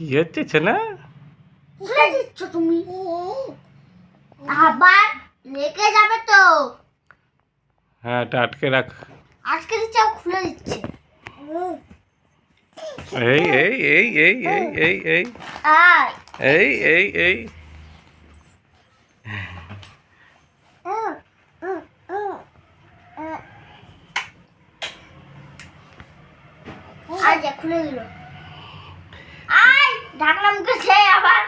কি হচ্ছে না খুলে দিচ্ছ তুমি, আবার লেগে যাবে তো। হ্যাঁ, এটা আটকে রাখ। আজকে দিচ্ছে খুলে দিচ্ছে। এই এই এই এই এই এই এই আয় এই এই এই আজ খুলে দিল। আয় ঢাকনা মুখে খেয়ে আবার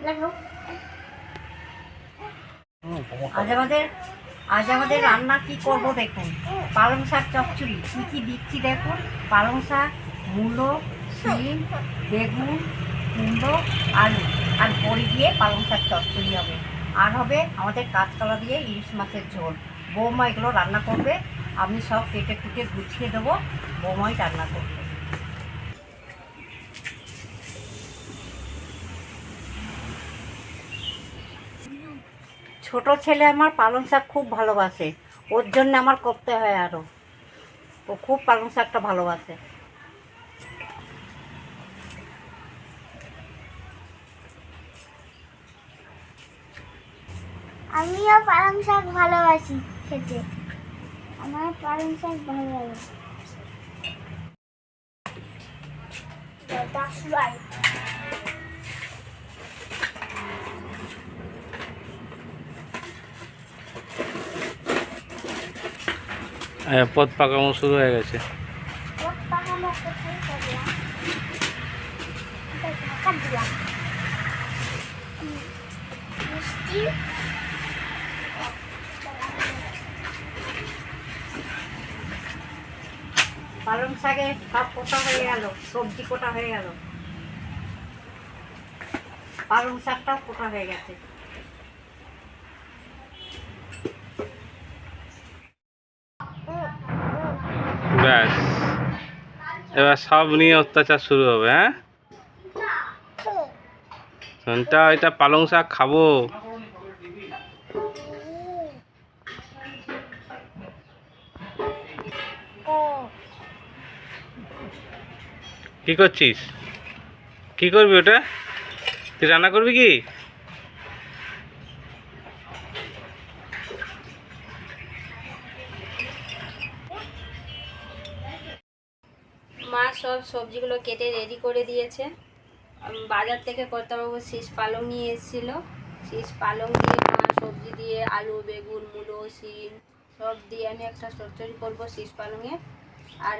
লাগো। আজ আমাদের রান্না কি করব দেখুন। পালং শাক চচ্চড়ি কী কী দিচ্ছি দেখুন। পালং শাক, মূলো, শিম, বেগুন, কুমড়ো, আলু আর বড়ি দিয়ে পালং শাক চচ্চড়ি হবে। আর হবে আমাদের কাঁচকলা দিয়ে ইলিশ মাছের ঝোল। বৌমা এগুলো রান্না করবে, আমি সব কেটে কুটে গুছিয়ে দেবো, বৌমাই রান্না করবে। ছোট ছেলে আমার পালং শাক খুব ভালোবাসে, ওর জন্য আমার করতে হয় আরও। ও খুব পালং শাকটা ভালোবাসে। আমিও পালং শাক ভালোবাসি খেতে, আমার পালং শাক ভালো লাগে। পথ পাকানো শুরু হয়ে গেছে। পালং শাকে সব কোটা হয়ে গেল, সবজি কোটা হয়ে গেল, পালং শাকটাও কোটা হয়ে গেছে। ব্যাস, এবার সব নিয়ে অত্যাচার শুরু হবে। হ্যাঁ সন্টা, এটা পালং শাক খাবো। কি করছিস? কি করবি ওটা? তুই রান্না করবি কি? মা সব সবজিগুলো কেটে রেডি করে দিয়েছে। বাজার থেকে কর্তাবাবু শীষ পালং নিয়ে এসেছিলো। শীষ পালং দিয়ে মা সবজি দিয়ে আলু, বেগুন, মূলো, শিম সব দিয়ে আমি একটা চচ্চড়ি করবো শীষ পালংয়ে। আর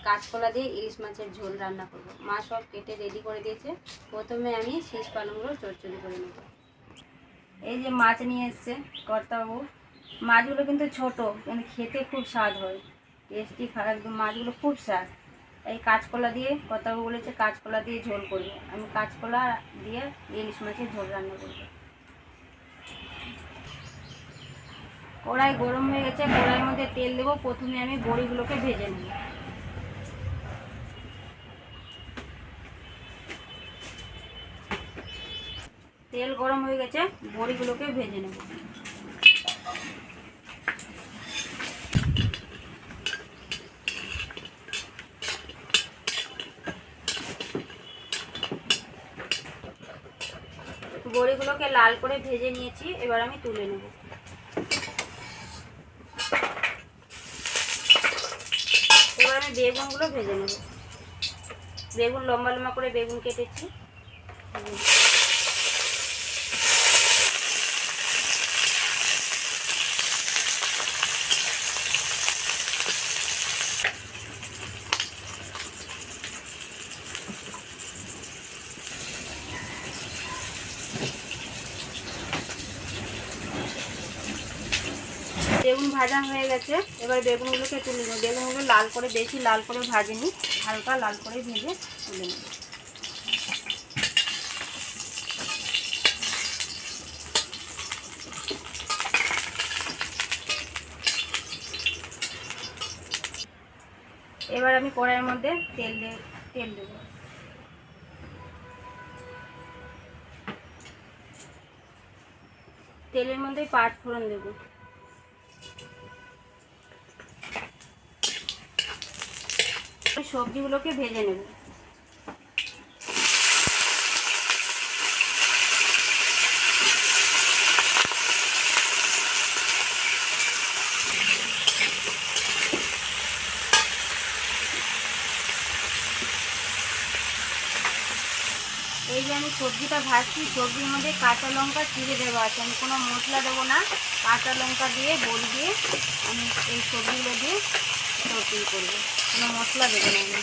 কাঁচকলা দিয়ে ইলিশ মাছের ঝোল রান্না করব। মা সব কেটে রেডি করে দিয়েছে। প্রথমে আমি শীষ পালংগুলো চচ্চড়ি করে নেব। এই যে মাছ নিয়ে এসছে কর্তাবাবু। মাছগুলো কিন্তু ছোট, কিন্তু খেতে খুব স্বাদ হয়, টেস্টি একদম। মাছগুলো খুব স্বাদ। এই কাঁচকলা দিয়ে কর্তাবাবু বলেছে কাঁচকলা দিয়ে ঝোল করবে, আমি কাঁচকলা দিয়ে ইলিশ মাছের ঝোল রান্না করব। কড়াই গরম হয়ে গেছে, কড়াইয়ের মধ্যে তেল দেবো। প্রথমে আমি বড়িগুলোকে ভেজে নেব। তেল গরম হয়ে গেছে, বড়িগুলোকে ভেজে নেব। বড়িগুলোকে লাল করে ভেজে নিয়েছি, এবার আমি তুলে নেব। এবার আমি বেগুনগুলো ভেজে নেব। বেগুন লম্বা লম্বা করে বেগুন কেটেছি। বেগুন ভাজা হয়ে গেছে, এবার বেগুনগুলোকে তুলে নেব। বেগুনগুলো লাল করে, বেশি লাল করে ভাজিনি, হালকা লাল করে ভেজে তুলে নেব। এবার আমি কড়াইয়ের মধ্যে তেল দেব। তেলের মধ্যে 5 ফোড়ন দেব। সবজিগুলোকে ভেজে নেব। এই যে আমি সবজিটা ভাজছি, সবজির মধ্যে কাঁচা লঙ্কা চিড়ে দেওয়া আছে, আমি কোনো মশলা দেবো না, কাঁচা লঙ্কা দিয়ে বড়ি দিয়ে আমি এই সবজিগুলো দিয়ে তরকারি করবো, কোনো মশলা দেবো না আমি।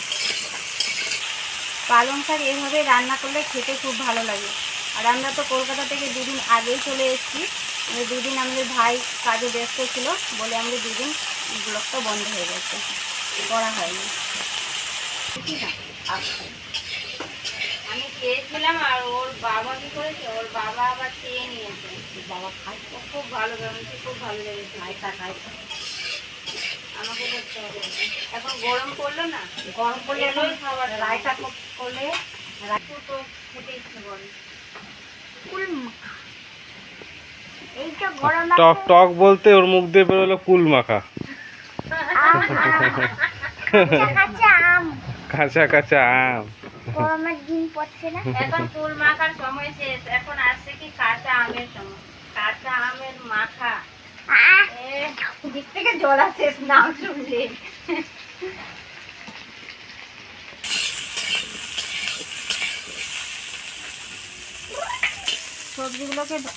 পালং শাক এভাবে রান্না করলে খেতে খুব ভালো লাগে। আর আমরা তো কলকাতা থেকে দুদিন আগেই চলে এসেছি, দুদিন আমাদের ভাই কাজে ব্যস্ত ছিল বলে আমাদের দুদিন ব্লগটা বন্ধ হয়ে গেছে, করা হয়নি। আমি খেয়েছিলাম আর ওর বাবা কি করেছে, ওর বাবা আবার খেয়ে নিয়েছে। বাবা খায়, ও খুব ভালো বেরোচ্ছে, খুব ভালো লেগেছে। খাইটা আমাকে করতে হবে। এখন গরম পড়লো না, গরম করলে এগুলোই খাবার রায়তা করলে তো খেতে ইচ্ছে করে। এইটা গরম টক টক বলতে ওর মুখ দিয়ে বেরোলো কুল মাখা। কাঁচা আম, কাঁচা কাঁচা আম। গরমের দিন পড়ছে না। এখন ফুল মাখার সময় শেষ, এখন আসছে কি কাঁচা আমের সময়, কাঁচা আমের মাখা। দিক থেকে জল আসে নাম শুনলে।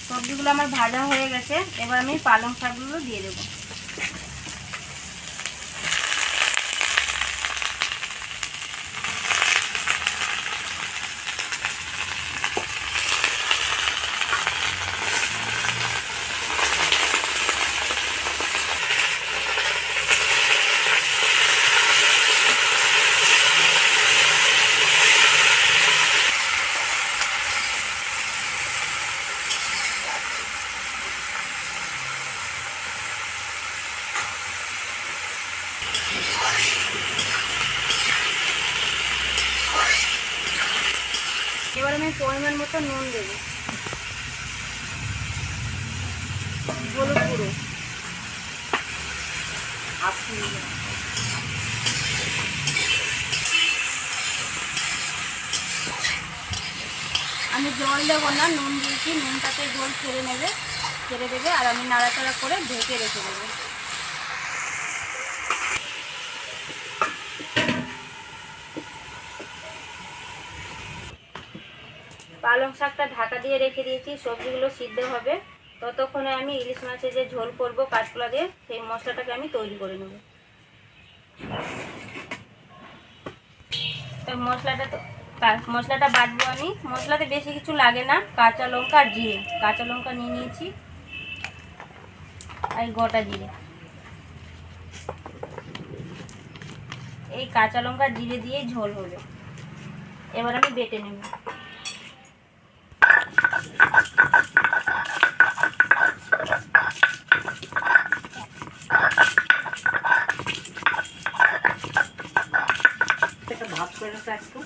সবজিগুলো আমার ভাজা হয়ে গেছে, এবার আমি পালং শাকগুলো দিয়ে দেবো। এবার আমি পরিমাণ মতো নুন দেবো, হলুদ গুঁড়ো, আমি জল দেবো না, নুন দিয়েছি, নুনটাতে জল ছেড়ে দেবে আর আমি নাড়াচাড়া করে ঢেকে রেখে দেবো। পালং শাকটা ঢাকা দিয়ে রেখে দিয়েছি, সবজিগুলো সিদ্ধ হবে, ততক্ষণে আমি ইলিশ মাছের যে ঝোল করব কাঁচকলা দিয়ে, সেই মশলাটাকে আমি তৈরি করে নেব। মশলাটা বাটবো আমি, মশলাতে বেশি কিছু লাগে না, কাঁচা লঙ্কা আর জিরে, কাঁচা লঙ্কা নিয়ে নিয়েছি আর গোটা জিরে, এই কাঁচা লঙ্কা জিরে দিয়ে ঝোল হবে। এবার আমি বেটে নেব। ভাব করে একটু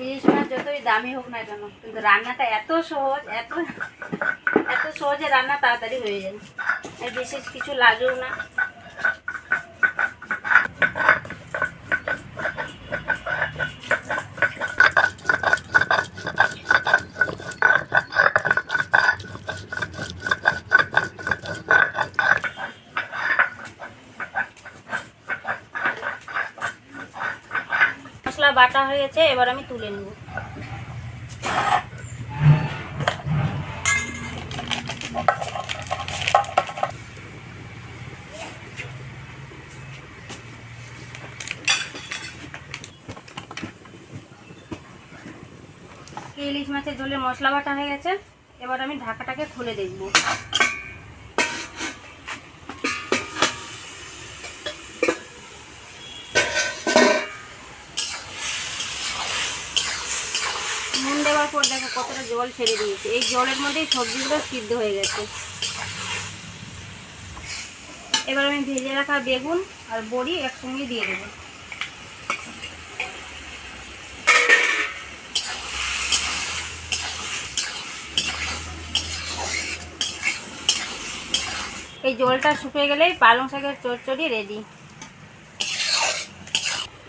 ইলিশ মাছ যতই দামি হোক না কেন, কিন্তু রান্নাটা এত সহজ, এত সহজে রান্না তাড়াতাড়ি হয়ে যায়, আর বিশেষ কিছু লাগেও না। মশলা বাটা হয়েছে, এবার আমি তুলে নেব। ইলিশ মাছের ঝোলে মশলা বাটা হয়ে গেছে, এবার আমি ঢাকাটাকে খুলে দেখব। নুন দেওয়ার পর দেখো কতটা জল ছেড়ে দিয়েছে, এই জলের মধ্যেই সবজিগুলো সিদ্ধ হয়ে গেছে। এবার আমি ভেজে রাখা বেগুন আর বড়ি একসঙ্গে দিয়ে দেবো। এই জলটা শুকিয়ে গেলেই পালং শাকের চচ্চড়ি রেডি।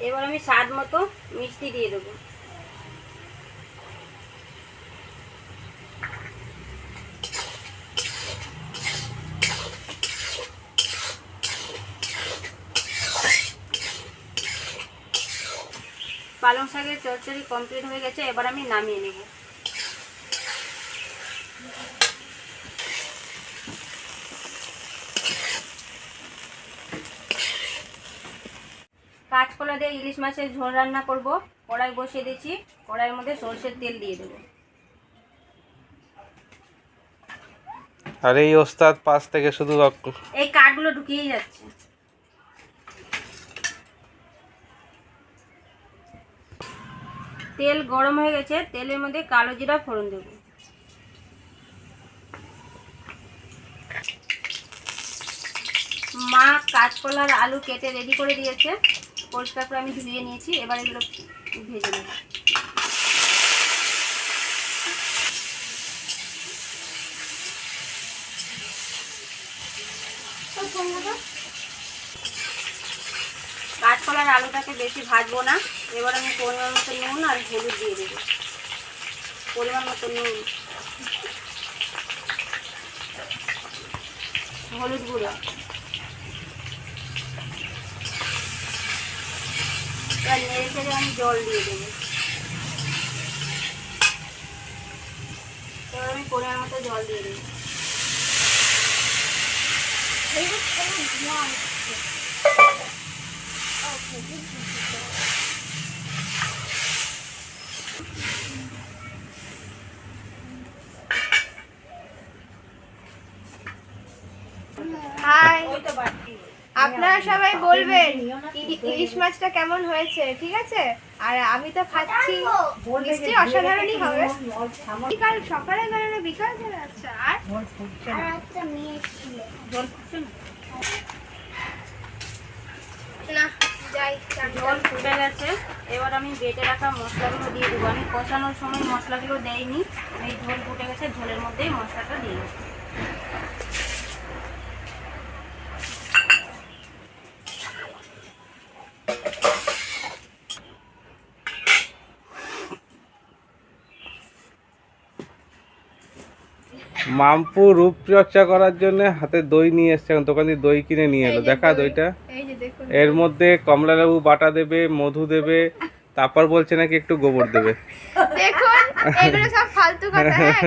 এবার আমি স্বাদ মতো মিষ্টি দিয়ে দেবো। পালং শাকের চচ্চড়ি কমপ্লিট হয়ে গেছে, এবার আমি নামিয়ে নেব। কাঁচকলা দিয়ে ইলিশ মাছের ঝোল রান্না করব। কড়াই বসিয়ে দিয়েছি, কড়াইয়ের মধ্যে সরষের তেল দিয়ে দেবো। আর এই ওস্তাদ পাশ থেকে শুধু এই কাঠগুলো ঢুকিয়ে যাচ্ছে। তেল গরম হয়ে গেছে, তেলের মধ্যে কালো জিরা ফোড়ন দেব। মা কাঁচকলার আলু কেটে রেডি করে দিয়েছে, পরিষ্কার করে আমি ধুয়ে নিয়েছি। এবার এগুলো ভেজে নেব। কাঁচকলার আলুটাকে বেশি ভাজবো না। এবার আমি পরিমাণ মতো নুন আর হলুদ দিয়ে দেবো। পরিমাণ মতো নুন, হলুদ গুঁড়ো। এবার নেড়ে চেড়ে আমি জল দিয়ে দেবো। এবার আমি পরিমাণ মতো জল দিয়ে দেবো। হাই, আপনারা সবাই বলবেন ইলিশ মাছটা কেমন হয়েছে, ঠিক আছে? আর আমি তো খাচ্ছি, নিশ্চয়ই অসাধারণই হবে। বিকাল সকালে বেরোনো, বিকাল চলে যাচ্ছে। আর একটা মেয়ে ছিল। না যাই, জল ফুটে গেছে, এবার আমি বেটে রাখা মশলাগুলো দিয়ে দেবো। আমি কষানোর সময় মশলাগুলো দেইনি, এই ঝোল ফুটে গেছে, ঝোলের মধ্যেই মশলাটা দিয়ে দেবো। মাম্পু রূপচর্চা করার জন্য হাতে দই নিয়ে এসছে, এখন দোকান থেকে দই কিনে নিয়ে এলো। দেখা দইটা, এই যে দেখুন, এর মধ্যে কমলা লেবু বাটা দেবে, মধু দেবে, তারপর বলছে নাকি একটু গোবর দেবে। দেখুন এগুলো সব ফালতু কথা। হ্যাঁ,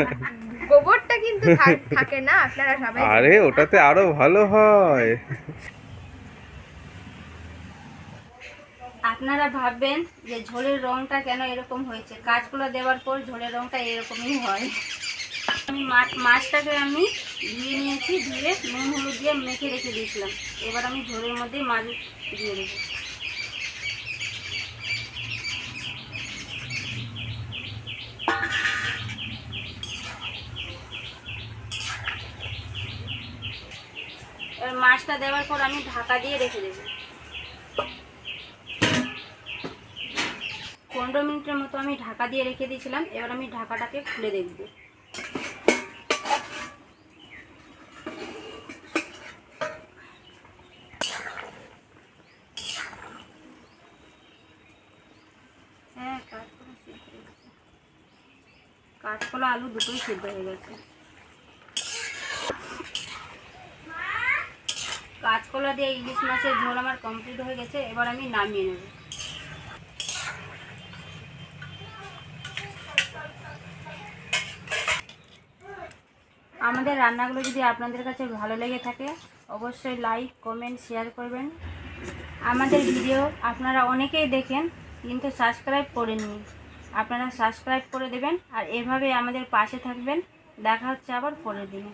গোবরটা কিন্তু থাকে না, আপনারা সবাই আরে ওটাতে আরো ভালো হয়। আপনারা ভাববেন যে ঝোলের রংটা কেন এরকম হয়েছে। কাঁচকলা দেওয়ার পর ঝোলের রংটা এরকমই হয়। আমি মাছটাকে আমি ধুয়ে নিয়েছি, ধুয়ে নুন হলুদ দিয়ে মেখে রেখে দিয়েছিলাম। এবার আমি ঝোলের মধ্যে মাছ দিয়ে দেবো। এবার মাছটা দেওয়ার পর আমি ঢাকা দিয়ে রেখে দেবো। 15 মিনিটের মতো আমি ঢাকা দিয়ে রেখে দিয়েছিলাম। এবার আমি ঢাকাটাকে খুলে দেখব। হ্যাঁ, কাঁচকলা আলু দুটোই সিদ্ধ হয়ে গেছে। কাঁচকলা দিয়ে ইলিশ মাছের ঝোল আমার কমপ্লিট হয়ে গেছে। এবার আমি নামিয়ে নেব। আমাদের রান্নাগুলো যদি আপনাদের কাছে ভালো লেগে থাকে অবশ্যই লাইক, কমেন্ট, শেয়ার করবেন। আমাদের ভিডিও আপনারা অনেকেই দেখেন কিন্তু সাবস্ক্রাইব করেননি, আপনারা সাবস্ক্রাইব করে দেবেন আর এভাবে আমাদের পাশে থাকবেন। দেখা হচ্ছে আবার পরের দিনে।